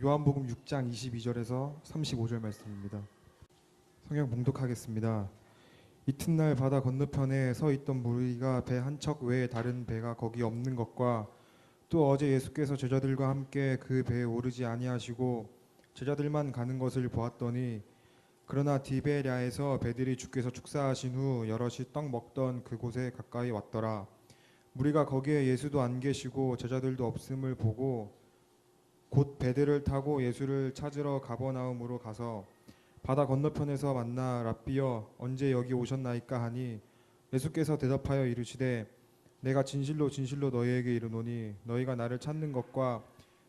요한복음 6장 22절에서 35절 말씀입니다. 성경 봉독하겠습니다. 이튿날 바다 건너편에 서 있던 무리가 배 한 척 외에 다른 배가 거기 없는 것과 또 어제 예수께서 제자들과 함께 그 배에 오르지 아니하시고 제자들만 가는 것을 보았더니, 그러나 디베랴에서 배들이 주께서 축사하신 후 여럿이 떡 먹던 그곳에 가까이 왔더라. 무리가 거기에 예수도 안 계시고 제자들도 없음을 보고 곧 배들을 타고 예수를 찾으러 가버나움으로 가서 바다 건너편에서 만나 랍비여 언제 여기 오셨나이까 하니, 예수께서 대답하여 이르시되 내가 진실로 진실로 너희에게 이르노니 너희가 나를 찾는 것과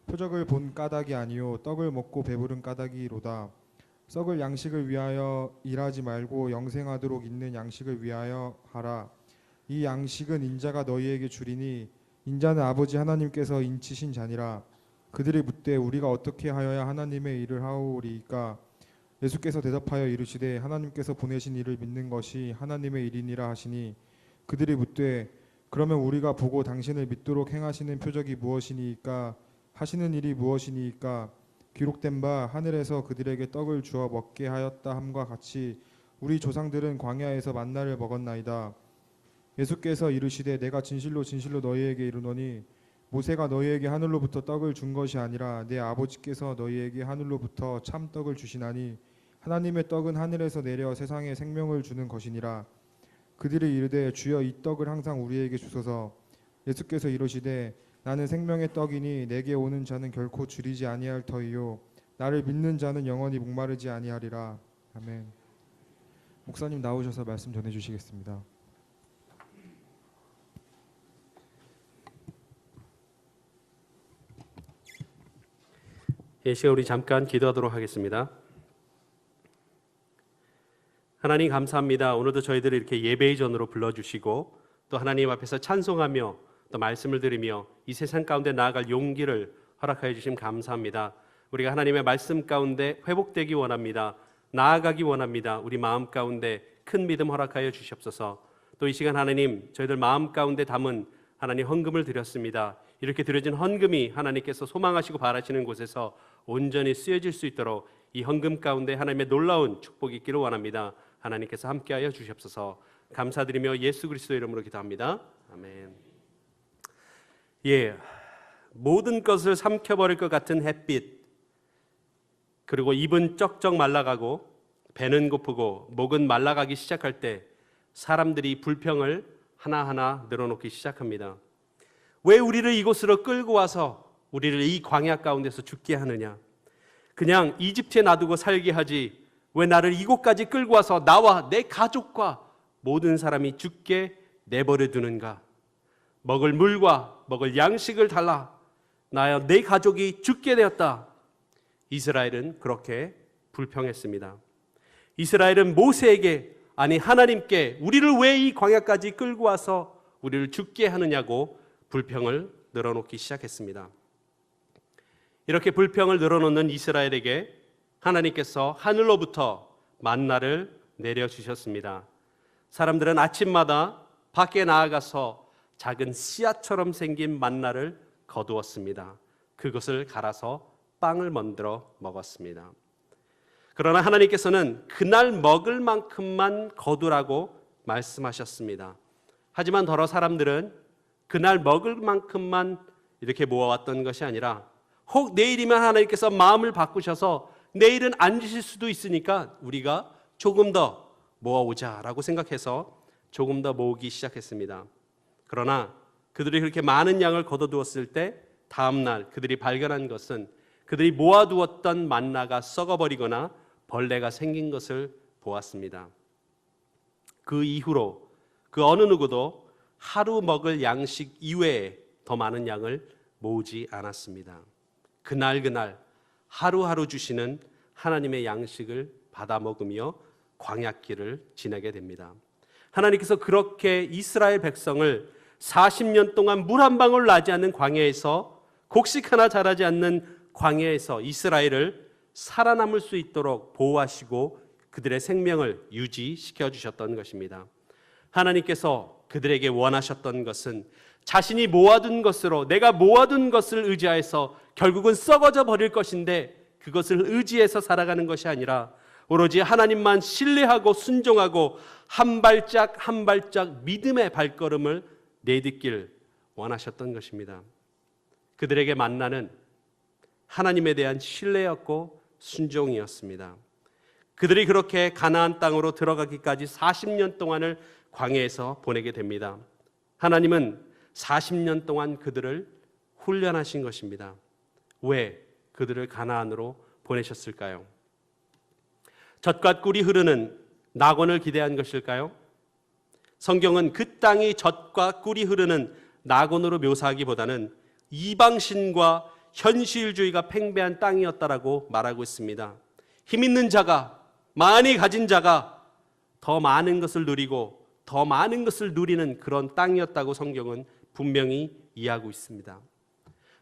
표적을 본 까닭이 아니요 떡을 먹고 배부른 까닭이로다. 썩을 양식을 위하여 일하지 말고 영생하도록 있는 양식을 위하여 하라. 이 양식은 인자가 너희에게 주리니 인자는 아버지 하나님께서 인치신 자니라. 그들이 묻되 우리가 어떻게 하여야 하나님의 일을 하오리이까? 예수께서 대답하여 이르시되 하나님께서 보내신 이를 믿는 것이 하나님의 일이니라 하시니, 그들이 묻되 그러면 우리가 보고 당신을 믿도록 행하시는 표적이 무엇이니이까? 하시는 일이 무엇이니이까? 기록된 바 하늘에서 그들에게 떡을 주어 먹게 하였다 함과 같이 우리 조상들은 광야에서 만나를 먹었나이다. 예수께서 이르시되 내가 진실로 진실로 너희에게 이르노니 모세가 너희에게 하늘로부터 떡을 준 것이 아니라 내 아버지께서 너희에게 하늘로부터 참 떡을 주시나니 하나님의 떡은 하늘에서 내려 세상에 생명을 주는 것이니라. 그들이 이르되 주여 이 떡을 항상 우리에게 주소서. 예수께서 이르시되 나는 생명의 떡이니 내게 오는 자는 결코 줄이지 아니할 터이요 나를 믿는 자는 영원히 목마르지 아니하리라. 아멘. 목사님 나오셔서 말씀 전해 주시겠습니다. 이 시간 우리 잠깐 기도하도록 하겠습니다. 하나님 감사합니다. 오늘도 저희들을 이렇게 예배의 전으로 불러주시고 또 하나님 앞에서 찬송하며 또 말씀을 들으며 이 세상 가운데 나아갈 용기를 허락하여 주심 감사합니다. 우리가 하나님의 말씀 가운데 회복되기 원합니다. 나아가기 원합니다. 우리 마음 가운데 큰 믿음 허락하여 주시옵소서. 또 이 시간 하나님 저희들 마음 가운데 담은 하나님 헌금을 드렸습니다. 이렇게 드려진 헌금이 하나님께서 소망하시고 바라시는 곳에서 온전히 쓰여질 수 있도록 이 헌금 가운데 하나님의 놀라운 축복이 있기를 원합니다. 하나님께서 함께하여 주시옵소서. 감사드리며 예수 그리스도의 이름으로 기도합니다. 아멘. 모든 것을 삼켜버릴 것 같은 햇빛, 그리고 입은 쩍쩍 말라가고 배는 고프고 목은 말라가기 시작할 때 사람들이 불평을 하나하나 늘어놓기 시작합니다. 왜 우리를 이곳으로 끌고 와서 우리를 이 광야 가운데서 죽게 하느냐? 그냥 이집트에 놔두고 살게 하지 왜 나를 이곳까지 끌고 와서 나와 내 가족과 모든 사람이 죽게 내버려 두는가? 먹을 물과 먹을 양식을 달라. 나야 내 가족이 죽게 되었다. 이스라엘은 그렇게 불평했습니다. 이스라엘은 모세에게, 아니 하나님께 우리를 왜 이 광야까지 끌고 와서 우리를 죽게 하느냐고 불평을 늘어놓기 시작했습니다. 이렇게 불평을 늘어놓는 이스라엘에게 하나님께서 하늘로부터 만나를 내려주셨습니다. 사람들은 아침마다 밖에 나아가서 작은 씨앗처럼 생긴 만나를 거두었습니다. 그것을 갈아서 빵을 만들어 먹었습니다. 그러나 하나님께서는 그날 먹을 만큼만 거두라고 말씀하셨습니다. 하지만 더러 사람들은 그날 먹을 만큼만 이렇게 모아왔던 것이 아니라 혹 내일이면 하나님께서 마음을 바꾸셔서 내일은 안 주실 수도 있으니까 우리가 조금 더 모아오자라고 생각해서 조금 더 모으기 시작했습니다. 그러나 그들이 그렇게 많은 양을 거둬두었을 때 다음날 그들이 발견한 것은 그들이 모아두었던 만나가 썩어버리거나 벌레가 생긴 것을 보았습니다. 그 이후로 그 어느 누구도 하루 먹을 양식 이외에 더 많은 양을 모으지 않았습니다. 그날 하루하루 주시는 하나님의 양식을 받아 먹으며 광야길을 지내게 됩니다. 하나님께서 그렇게 이스라엘 백성을 40년 동안 물 한 방울 나지 않는 광야에서, 곡식 하나 자라지 않는 광야에서 이스라엘을 살아남을 수 있도록 보호하시고 그들의 생명을 유지시켜 주셨던 것입니다. 하나님께서 그들에게 원하셨던 것은 자신이 모아둔 것으로, 내가 모아둔 것을 의지하여서 결국은 썩어져 버릴 것인데 그것을 의지해서 살아가는 것이 아니라 오로지 하나님만 신뢰하고 순종하고 한 발짝 한 발짝 믿음의 발걸음을 내딛길 원하셨던 것입니다. 그들에게 만나는 하나님에 대한 신뢰였고 순종이었습니다. 그들이 그렇게 가나안 땅으로 들어가기까지 40년 동안을 광야에서 보내게 됩니다. 하나님은 40년 동안 그들을 훈련하신 것입니다. 왜 그들을 가나안으로 보내셨을까요? 젖과 꿀이 흐르는 낙원을 기대한 것일까요? 성경은 그 땅이 젖과 꿀이 흐르는 낙원으로 묘사하기보다는 이방신과 현실주의가 팽배한 땅이었다라고 말하고 있습니다. 힘 있는 자가, 많이 가진 자가 더 많은 것을 누리고 더 많은 것을 누리는 그런 땅이었다고 성경은 분명히 이해하고 있습니다.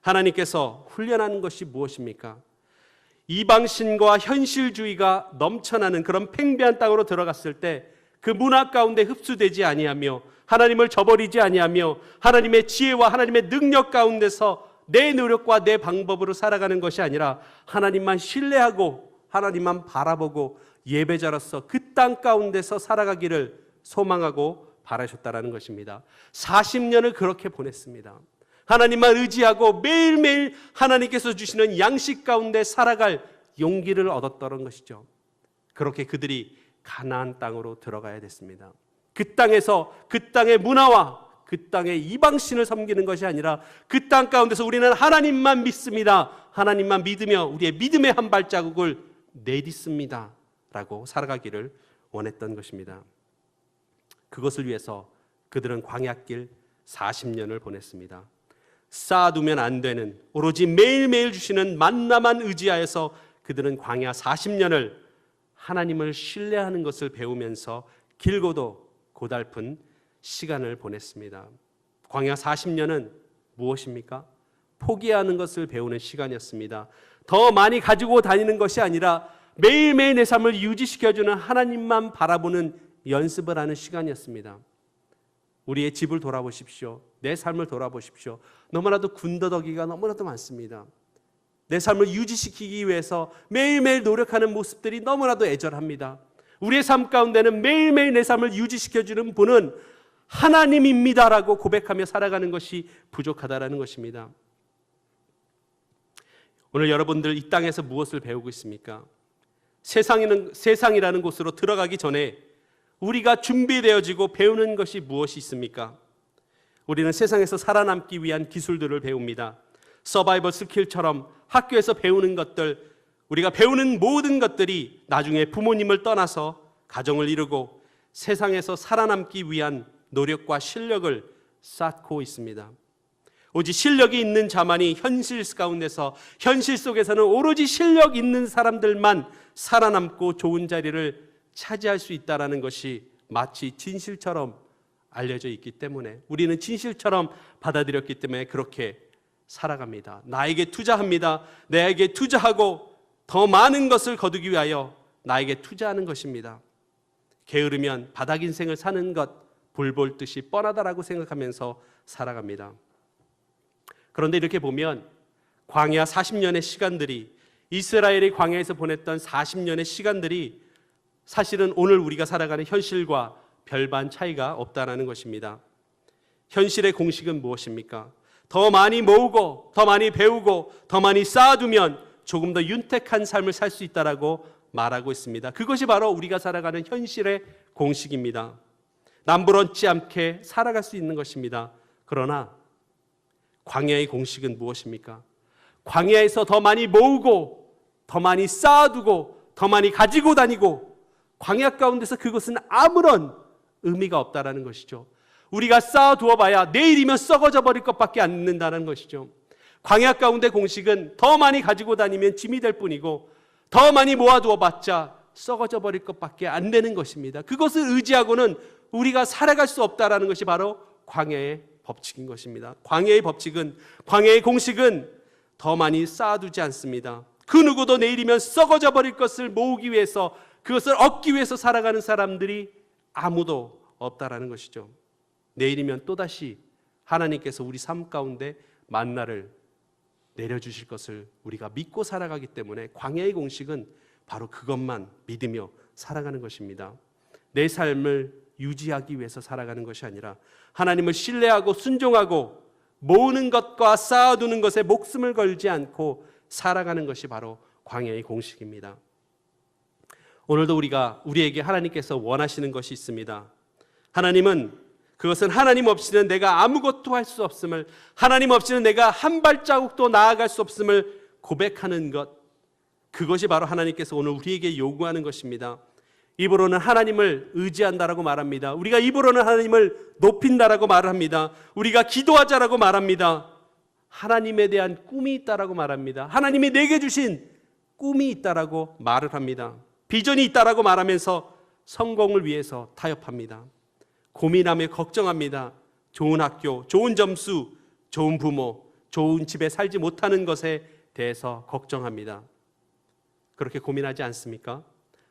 하나님께서 훈련하는 것이 무엇입니까? 이방신과 현실주의가 넘쳐나는 그런 팽배한 땅으로 들어갔을 때 그 문화 가운데 흡수되지 아니하며 하나님을 저버리지 아니하며 하나님의 지혜와 하나님의 능력 가운데서 내 노력과 내 방법으로 살아가는 것이 아니라 하나님만 신뢰하고 하나님만 바라보고 예배자로서 그 땅 가운데서 살아가기를 소망하고 바라셨다라는 것입니다. 40년을 그렇게 보냈습니다. 하나님만 의지하고 매일매일 하나님께서 주시는 양식 가운데 살아갈 용기를 얻었다는 것이죠. 그렇게 그들이 가나안 땅으로 들어가야 됐습니다. 그 땅에서 그 땅의 문화와 그 땅의 이방신을 섬기는 것이 아니라 그 땅 가운데서 우리는 하나님만 믿습니다. 하나님만 믿으며 우리의 믿음의 한 발자국을 내딛습니다. 라고 살아가기를 원했던 것입니다. 그것을 위해서 그들은 광야길 40년을 보냈습니다. 쌓아두면 안 되는 오로지 매일매일 주시는 만나만 의지하여서 그들은 광야 40년을 하나님을 신뢰하는 것을 배우면서 길고도 고달픈 시간을 보냈습니다. 광야 40년은 무엇입니까? 포기하는 것을 배우는 시간이었습니다. 더 많이 가지고 다니는 것이 아니라 매일매일 내 삶을 유지시켜주는 하나님만 바라보는 연습을 하는 시간이었습니다. 우리의 집을 돌아보십시오. 내 삶을 돌아보십시오. 너무나도 군더더기가 너무나도 많습니다. 내 삶을 유지시키기 위해서 매일매일 노력하는 모습들이 너무나도 애절합니다. 우리의 삶 가운데는 매일매일 내 삶을 유지시켜주는 분은 하나님입니다라고 고백하며 살아가는 것이 부족하다라는 것입니다. 오늘 여러분들 이 땅에서 무엇을 배우고 있습니까? 세상이라는 곳으로 들어가기 전에 우리가 준비되어지고 배우는 것이 무엇이 있습니까? 우리는 세상에서 살아남기 위한 기술들을 배웁니다. 서바이벌 스킬처럼 학교에서 배우는 것들, 우리가 배우는 모든 것들이 나중에 부모님을 떠나서 가정을 이루고 세상에서 살아남기 위한 노력과 실력을 쌓고 있습니다. 오직 실력이 있는 자만이 현실 가운데서, 현실 속에서는 오로지 실력 있는 사람들만 살아남고 좋은 자리를 차지할 수 있다는 것이 마치 진실처럼 알려져 있기 때문에, 우리는 진실처럼 받아들였기 때문에 그렇게 살아갑니다. 나에게 투자합니다. 나에게 투자하고 더 많은 것을 거두기 위하여 나에게 투자하는 것입니다. 게으르면 바닥 인생을 사는 것 불볼 듯이 뻔하다라고 생각하면서 살아갑니다. 그런데 이렇게 보면 광야 40년의 시간들이, 이스라엘이 광야에서 보냈던 40년의 시간들이 사실은 오늘 우리가 살아가는 현실과 별반 차이가 없다는 것입니다. 현실의 공식은 무엇입니까? 더 많이 모으고 더 많이 배우고 더 많이 쌓아두면 조금 더 윤택한 삶을 살 수 있다라고 말하고 있습니다. 그것이 바로 우리가 살아가는 현실의 공식입니다. 남부럽지 않게 살아갈 수 있는 것입니다. 그러나 광야의 공식은 무엇입니까? 광야에서 더 많이 모으고 더 많이 쌓아두고 더 많이 가지고 다니고 광야 가운데서 그것은 아무런 의미가 없다라는 것이죠. 우리가 쌓아두어 봐야 내일이면 썩어져 버릴 것밖에 안 된다는 것이죠. 광야 가운데 공식은 더 많이 가지고 다니면 짐이 될 뿐이고 더 많이 모아두어 봤자 썩어져 버릴 것밖에 안 되는 것입니다. 그것을 의지하고는 우리가 살아갈 수 없다라는 것이 바로 광야의 법칙인 것입니다. 광야의 법칙은, 광야의 공식은 더 많이 쌓아두지 않습니다. 그 누구도 내일이면 썩어져 버릴 것을 모으기 위해서, 그것을 얻기 위해서 살아가는 사람들이 아무도 없다라는 것이죠. 내일이면 또다시 하나님께서 우리 삶 가운데 만나를 내려주실 것을 우리가 믿고 살아가기 때문에 광야의 공식은 바로 그것만 믿으며 살아가는 것입니다. 내 삶을 유지하기 위해서 살아가는 것이 아니라 하나님을 신뢰하고 순종하고 모으는 것과 쌓아두는 것에 목숨을 걸지 않고 살아가는 것이 바로 광야의 공식입니다. 오늘도 우리에게 하나님께서 원하시는 것이 있습니다. 하나님은 그것은 하나님 없이는 내가 아무것도 할 수 없음을, 하나님 없이는 내가 한 발자국도 나아갈 수 없음을 고백하는 것, 그것이 바로 하나님께서 오늘 우리에게 요구하는 것입니다. 입으로는 하나님을 의지한다라고 말합니다. 우리가 입으로는 하나님을 높인다라고 말을 합니다. 우리가 기도하자라고 말합니다. 하나님에 대한 꿈이 있다라고 말합니다. 하나님이 내게 주신 꿈이 있다라고 말을 합니다. 비전이 있다라고 말하면서 성공을 위해서 타협합니다. 고민하며 걱정합니다. 좋은 학교, 좋은 점수, 좋은 부모, 좋은 집에 살지 못하는 것에 대해서 걱정합니다. 그렇게 고민하지 않습니까?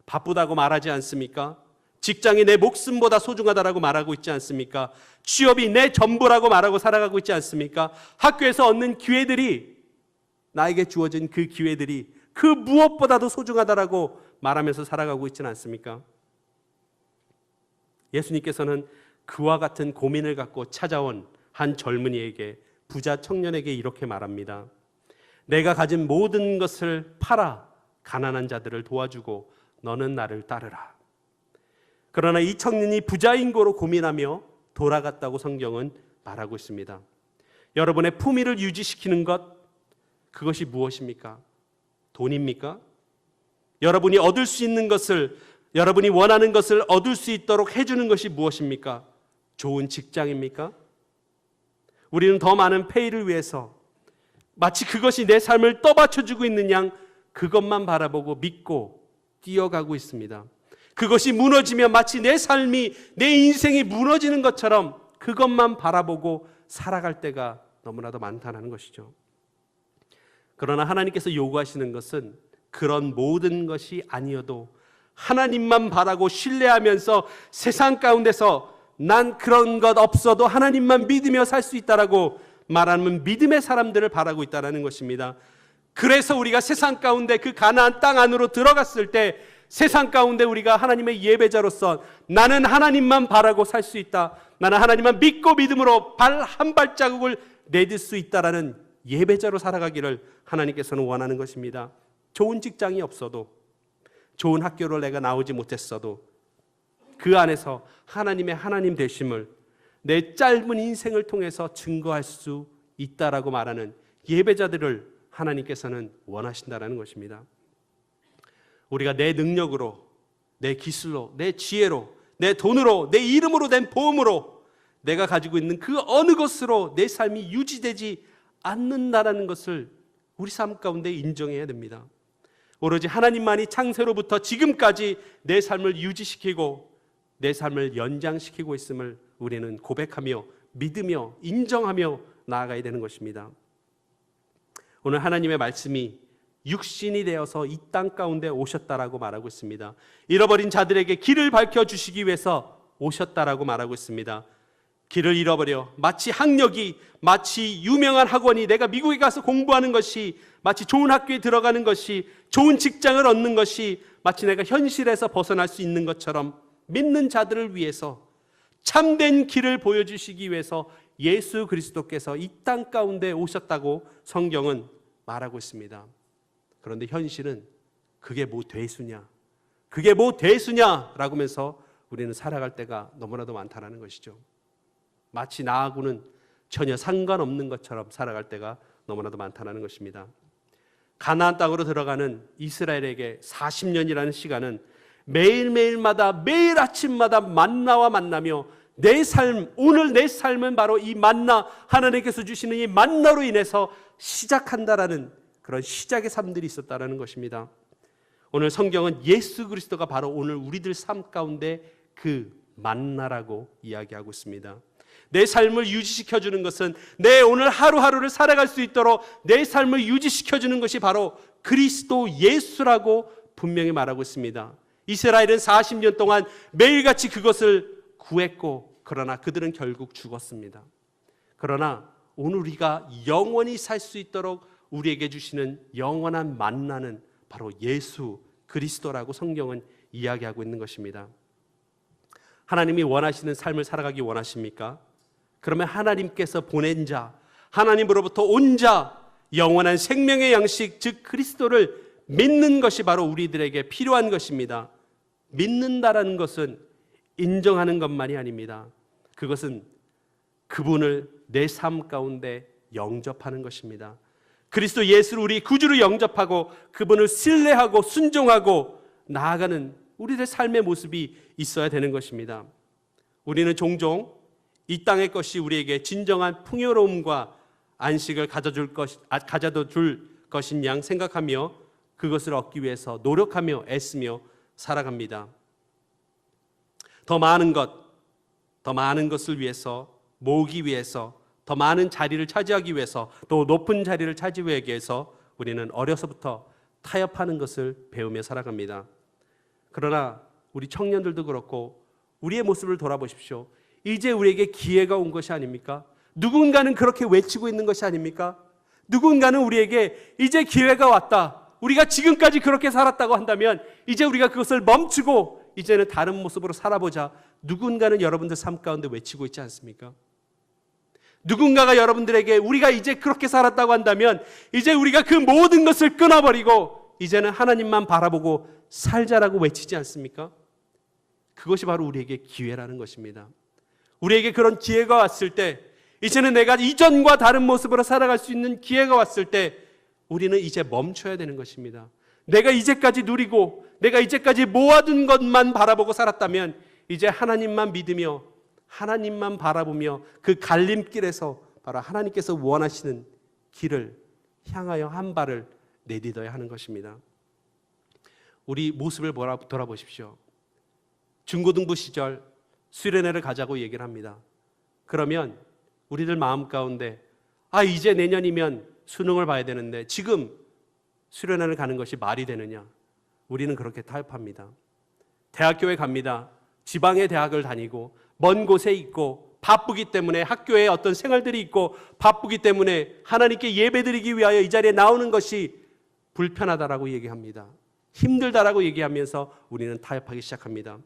바쁘다고 말하지 않습니까? 직장이 내 목숨보다 소중하다라고 말하고 있지 않습니까? 취업이 내 전부라고 말하고 살아가고 있지 않습니까? 학교에서 얻는 기회들이, 나에게 주어진 그 기회들이 그 무엇보다도 소중하다라고 말하면서 살아가고 있지는 않습니까? 예수님께서는 그와 같은 고민을 갖고 찾아온 한 젊은이에게, 부자 청년에게 이렇게 말합니다. 내가 가진 모든 것을 팔아 가난한 자들을 도와주고 너는 나를 따르라. 그러나 이 청년이 부자인 거로 고민하며 돌아갔다고 성경은 말하고 있습니다. 여러분의 품위를 유지시키는 것, 그것이 무엇입니까? 돈입니까? 여러분이 얻을 수 있는 것을, 여러분이 원하는 것을 얻을 수 있도록 해주는 것이 무엇입니까? 좋은 직장입니까? 우리는 더 많은 페이를 위해서 마치 그것이 내 삶을 떠받쳐주고 있는 양 그것만 바라보고 믿고 뛰어가고 있습니다. 그것이 무너지면 마치 내 삶이, 내 인생이 무너지는 것처럼 그것만 바라보고 살아갈 때가 너무나도 많다는 것이죠. 그러나 하나님께서 요구하시는 것은 그런 모든 것이 아니어도 하나님만 바라고 신뢰하면서 세상 가운데서 난 그런 것 없어도 하나님만 믿으며 살 수 있다라고 말하는 믿음의 사람들을 바라고 있다는 것입니다. 그래서 우리가 세상 가운데 그 가나안 땅 안으로 들어갔을 때 세상 가운데 우리가 하나님의 예배자로서 나는 하나님만 바라고 살 수 있다, 나는 하나님만 믿고 믿음으로 발 한 발자국을 내딜 수 있다라는 예배자로 살아가기를 하나님께서는 원하는 것입니다. 좋은 직장이 없어도, 좋은 학교를 내가 나오지 못했어도 그 안에서 하나님의 하나님 되심을 내 짧은 인생을 통해서 증거할 수 있다라고 말하는 예배자들을 하나님께서는 원하신다라는 것입니다. 우리가 내 능력으로, 내 기술로, 내 지혜로, 내 돈으로, 내 이름으로 된 보험으로 내가 가지고 있는 그 어느 것으로 내 삶이 유지되지 않는다라는 것을 우리 삶 가운데 인정해야 됩니다. 오로지 하나님만이 창세로부터 지금까지 내 삶을 유지시키고 내 삶을 연장시키고 있음을 우리는 고백하며 믿으며 인정하며 나아가야 되는 것입니다. 오늘 하나님의 말씀이 육신이 되어서 이 땅 가운데 오셨다라고 말하고 있습니다. 잃어버린 자들에게 길을 밝혀주시기 위해서 오셨다라고 말하고 있습니다. 길을 잃어버려 마치 학력이, 마치 유명한 학원이, 내가 미국에 가서 공부하는 것이, 마치 좋은 학교에 들어가는 것이, 좋은 직장을 얻는 것이 마치 내가 현실에서 벗어날 수 있는 것처럼 믿는 자들을 위해서 참된 길을 보여주시기 위해서 예수 그리스도께서 이 땅 가운데 오셨다고 성경은 말하고 있습니다. 그런데 현실은 그게 뭐 대수냐, 그게 뭐 대수냐라고 하면서 우리는 살아갈 때가 너무나도 많다는 것이죠. 마치 나하고는 전혀 상관없는 것처럼 살아갈 때가 너무나도 많다는 것입니다. 가나안 땅으로 들어가는 이스라엘에게 40년이라는 시간은 매일매일마다, 매일 아침마다 만나와 만나며 내 삶, 오늘 내 삶은 바로 이 만나, 하나님께서 주시는 이 만나로 인해서 시작한다라는 그런 시작의 삶들이 있었다는 것입니다. 오늘 성경은 예수 그리스도가 바로 오늘 우리들 삶 가운데 그 만나라고 이야기하고 있습니다. 내 삶을 유지시켜주는 것은, 내 오늘 하루하루를 살아갈 수 있도록 내 삶을 유지시켜주는 것이 바로 그리스도 예수라고 분명히 말하고 있습니다. 이스라엘은 40년 동안 매일같이 그것을 구했고 그러나 그들은 결국 죽었습니다. 그러나 오늘 우리가 영원히 살 수 있도록 우리에게 주시는 영원한 만나는 바로 예수 그리스도라고 성경은 이야기하고 있는 것입니다. 하나님이 원하시는 삶을 살아가기 원하십니까? 그러면 하나님께서 보낸 자, 하나님으로부터 온 자, 영원한 생명의 양식, 즉 그리스도를 믿는 것이 바로 우리들에게 필요한 것입니다. 믿는다라는 것은 인정하는 것만이 아닙니다. 그것은 그분을 내 삶 가운데 영접하는 것입니다. 그리스도 예수를 우리 구주로 영접하고 그분을 신뢰하고 순종하고 나아가는 우리들의 삶의 모습이 있어야 되는 것입니다. 우리는 종종 이 땅의 것이 우리에게 진정한 풍요로움과 안식을 가져다 줄 것인 양 생각하며 그것을 얻기 위해서 노력하며 애쓰며 살아갑니다. 더 많은 것을 위해서 모으기 위해서, 더 많은 자리를 차지하기 위해서, 또 높은 자리를 차지하기 위해서 우리는 어려서부터 타협하는 것을 배우며 살아갑니다. 그러나 우리 청년들도 그렇고 우리의 모습을 돌아보십시오. 이제 우리에게 기회가 온 것이 아닙니까? 누군가는 그렇게 외치고 있는 것이 아닙니까? 누군가는 우리에게 이제 기회가 왔다. 우리가 지금까지 그렇게 살았다고 한다면 이제 우리가 그것을 멈추고 이제는 다른 모습으로 살아보자. 누군가는 여러분들 삶 가운데 외치고 있지 않습니까? 누군가가 여러분들에게 우리가 이제 그렇게 살았다고 한다면 이제 우리가 그 모든 것을 끊어버리고 이제는 하나님만 바라보고 살자라고 외치지 않습니까? 그것이 바로 우리에게 기회라는 것입니다. 우리에게 그런 기회가 왔을 때, 이제는 내가 이전과 다른 모습으로 살아갈 수 있는 기회가 왔을 때 우리는 이제 멈춰야 되는 것입니다. 내가 이제까지 누리고 내가 이제까지 모아둔 것만 바라보고 살았다면 이제 하나님만 믿으며 하나님만 바라보며 그 갈림길에서 바로 하나님께서 원하시는 길을 향하여 한 발을 내딛어야 하는 것입니다. 우리 모습을 돌아보십시오. 중고등부 시절 수련회를 가자고 얘기를 합니다. 그러면 우리들 마음 가운데 이제 내년이면 수능을 봐야 되는데 지금 수련회를 가는 것이 말이 되느냐? 우리는 그렇게 타협합니다. 대학교에 갑니다. 지방의 대학을 다니고 먼 곳에 있고 바쁘기 때문에 학교에 어떤 생활들이 있고 바쁘기 때문에 하나님께 예배드리기 위하여 이 자리에 나오는 것이 불편하다라고 얘기합니다. 힘들다라고 얘기하면서 우리는 타협하기 시작합니다.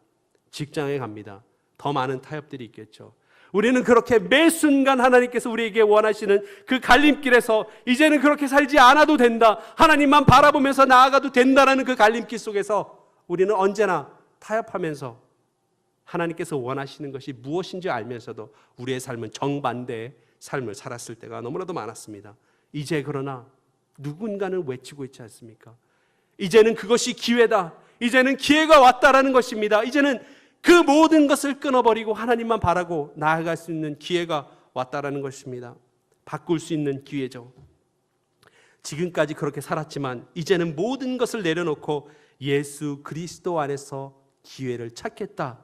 직장에 갑니다. 더 많은 타협들이 있겠죠. 우리는 그렇게 매 순간 하나님께서 우리에게 원하시는 그 갈림길에서 이제는 그렇게 살지 않아도 된다, 하나님만 바라보면서 나아가도 된다라는 그 갈림길 속에서 우리는 언제나 타협하면서 하나님께서 원하시는 것이 무엇인지 알면서도 우리의 삶은 정반대의 삶을 살았을 때가 너무나도 많았습니다. 이제 그러나 누군가는 외치고 있지 않습니까? 이제는 그것이 기회다. 이제는 기회가 왔다라는 것입니다. 이제는 그 모든 것을 끊어버리고 하나님만 바라고 나아갈 수 있는 기회가 왔다라는 것입니다. 바꿀 수 있는 기회죠. 지금까지 그렇게 살았지만 이제는 모든 것을 내려놓고 예수 그리스도 안에서 기회를 찾겠다.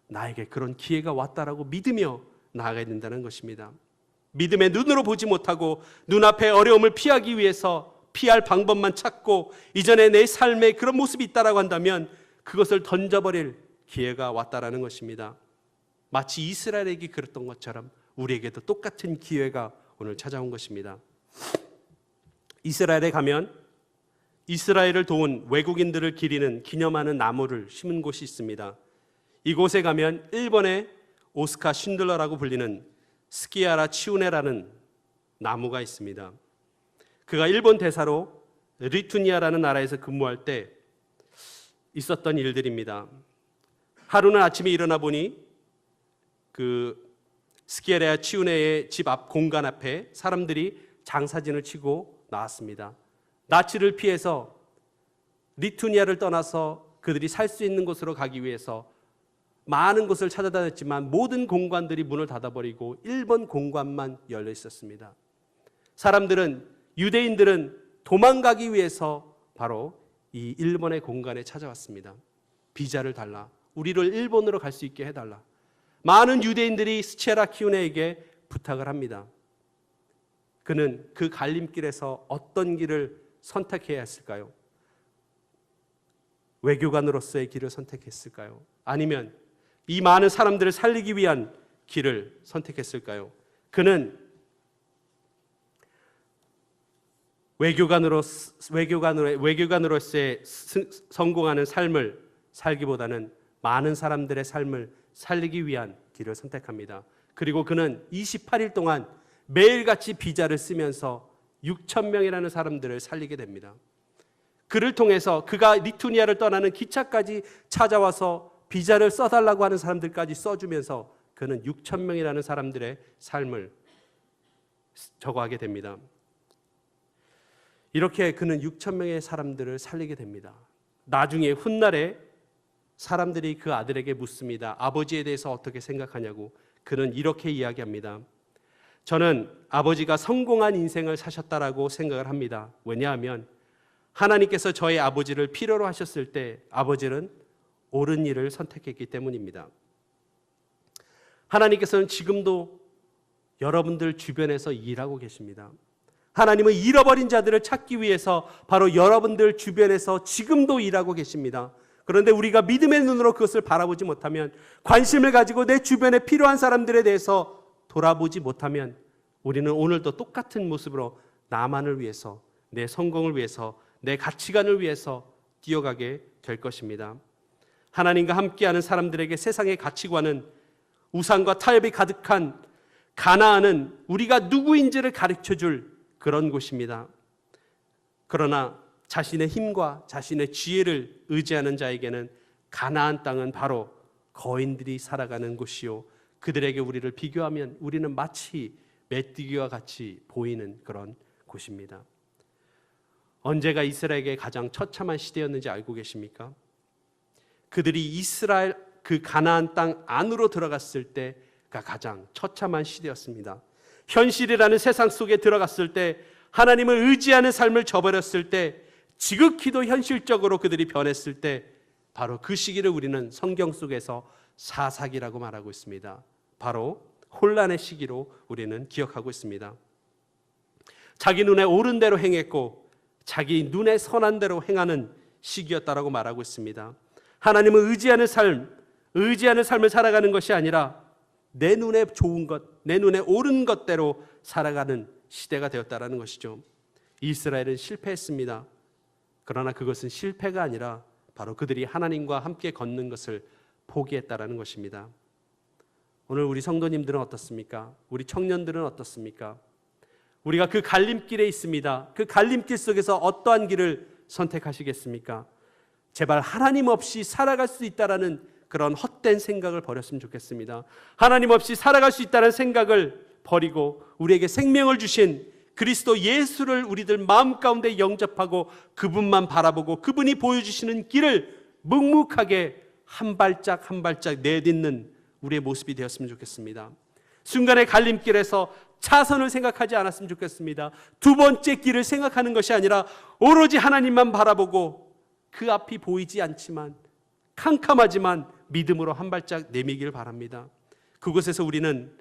나에게 그런 기회가 왔다라고 믿으며 나아가야 된다는 것입니다. 믿음의 눈으로 보지 못하고 눈앞의 어려움을 피하기 위해서 피할 방법만 찾고 이전에 내 삶에 그런 모습이 있다라고 한다면 그것을 던져버릴 기회가 왔다라는 것입니다. 마치 이스라엘에게 그랬던 것처럼 우리에게도 똑같은 기회가 오늘 찾아온 것입니다. 이스라엘에 가면 이스라엘을 도운 외국인들을 기리는 기념하는 나무를 심은 곳이 있습니다. 이곳에 가면 일본의 오스카 쉰들러라고 불리는 스키야라 치우네라는 나무가 있습니다. 그가 일본 대사로 리투니아라는 나라에서 근무할 때 있었던 일들입니다. 하루는 아침에 일어나 보니 그 스키야라 치우네의 집 앞 공간 앞에 사람들이 장사진을 치고 나왔습니다. 나치를 피해서 리투니아를 떠나서 그들이 살 수 있는 곳으로 가기 위해서 많은 곳을 찾아다녔지만 모든 공관들이 문을 닫아버리고 일본 공관만 열려 있었습니다. 유대인들은 도망가기 위해서 바로 이 일본의 공간에 찾아왔습니다. 비자를 달라. 우리를 일본으로 갈 수 있게 해달라. 많은 유대인들이 스체라 키우네에게 부탁을 합니다. 그는 그 갈림길에서 어떤 길을 선택해야 했을까요? 외교관으로서의 길을 선택했을까요? 아니면 이 많은 사람들을 살리기 위한 길을 선택했을까요? 그는 외교관으로서의 성공하는 삶을 살기보다는 많은 사람들의 삶을 살리기 위한 길을 선택합니다. 그리고 그는 28일 동안 매일같이 비자를 쓰면서 6천 명이라는 사람들을 살리게 됩니다. 그를 통해서 그가 리투니아를 떠나는 기차까지 찾아와서 비자를 써달라고 하는 사람들까지 써주면서 그는 6천 명이라는 사람들의 삶을 저거하게 됩니다. 이렇게 그는 6천 명의 사람들을 살리게 됩니다. 나중에 훗날에 사람들이 그 아들에게 묻습니다. 아버지에 대해서 어떻게 생각하냐고. 그는 이렇게 이야기합니다. 저는 아버지가 성공한 인생을 사셨다라고 생각을 합니다. 왜냐하면 하나님께서 저의 아버지를 필요로 하셨을 때 아버지는 옳은 일을 선택했기 때문입니다. 하나님께서는 지금도 여러분들 주변에서 일하고 계십니다. 하나님은 잃어버린 자들을 찾기 위해서 바로 여러분들 주변에서 지금도 일하고 계십니다. 그런데 우리가 믿음의 눈으로 그것을 바라보지 못하면, 관심을 가지고 내 주변에 필요한 사람들에 대해서 돌아보지 못하면 우리는 오늘도 똑같은 모습으로 나만을 위해서, 내 성공을 위해서, 내 가치관을 위해서 뛰어가게 될 것입니다. 하나님과 함께하는 사람들에게 세상의 가치관은 우상과 타협이 가득한 가나안은 우리가 누구인지를 가르쳐줄 그런 곳입니다. 그러나 자신의 힘과 자신의 지혜를 의지하는 자에게는 가나안 땅은 바로 거인들이 살아가는 곳이요, 그들에게 우리를 비교하면 우리는 마치 메뚜기와 같이 보이는 그런 곳입니다. 언제가 이스라엘에게 가장 처참한 시대였는지 알고 계십니까? 그들이 이스라엘 그 가나안 땅 안으로 들어갔을 때가 가장 처참한 시대였습니다. 현실이라는 세상 속에 들어갔을 때, 하나님을 의지하는 삶을 저버렸을 때, 지극히도 현실적으로 그들이 변했을 때, 바로 그 시기를 우리는 성경 속에서 사사기라고 말하고 있습니다. 바로 혼란의 시기로 우리는 기억하고 있습니다. 자기 눈에 옳은 대로 행했고 자기 눈에 선한 대로 행하는 시기였다라고 말하고 있습니다. 하나님을 의지하는 삶을 살아가는 것이 아니라 내 눈에 좋은 것, 내 눈에 옳은 것대로 살아가는 시대가 되었다라는 것이죠. 이스라엘은 실패했습니다. 그러나 그것은 실패가 아니라 바로 그들이 하나님과 함께 걷는 것을 포기했다라는 것입니다. 오늘 우리 성도님들은 어떻습니까? 우리 청년들은 어떻습니까? 우리가 그 갈림길에 있습니다. 그 갈림길 속에서 어떠한 길을 선택하시겠습니까? 제발 하나님 없이 살아갈 수 있다라는 그런 헛된 생각을 버렸으면 좋겠습니다. 하나님 없이 살아갈 수 있다는 생각을 버리고 우리에게 생명을 주신 그리스도 예수를 우리들 마음 가운데 영접하고 그분만 바라보고 그분이 보여주시는 길을 묵묵하게 한 발짝 한 발짝 내딛는 우리의 모습이 되었으면 좋겠습니다. 순간의 갈림길에서 차선을 생각하지 않았으면 좋겠습니다. 두 번째 길을 생각하는 것이 아니라 오로지 하나님만 바라보고 그 앞이 보이지 않지만 캄캄하지만 믿음으로 한 발짝 내미길 바랍니다. 그곳에서 우리는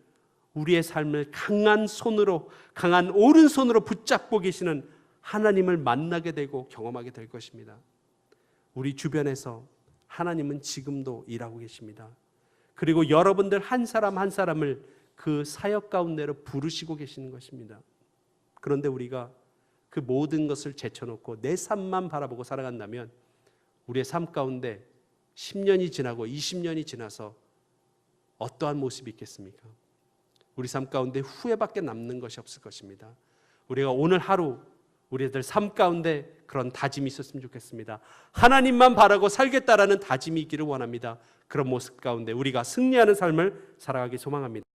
우리의 삶을 강한 손으로, 강한 오른손으로 붙잡고 계시는 하나님을 만나게 되고 경험하게 될 것입니다. 우리 주변에서 하나님은 지금도 일하고 계십니다. 그리고 여러분들 한 사람 한 사람을 그 사역 가운데로 부르시고 계시는 것입니다. 그런데 우리가 그 모든 것을 제쳐놓고 내 삶만 바라보고 살아간다면 우리의 삶 가운데 10년이 지나고 20년이 지나서 어떠한 모습이 있겠습니까? 우리 삶 가운데 후회밖에 남는 것이 없을 것입니다. 우리가 오늘 하루 우리들 삶 가운데 그런 다짐이 있었으면 좋겠습니다. 하나님만 바라고 살겠다라는 다짐이 있기를 원합니다. 그런 모습 가운데 우리가 승리하는 삶을 살아가기 소망합니다.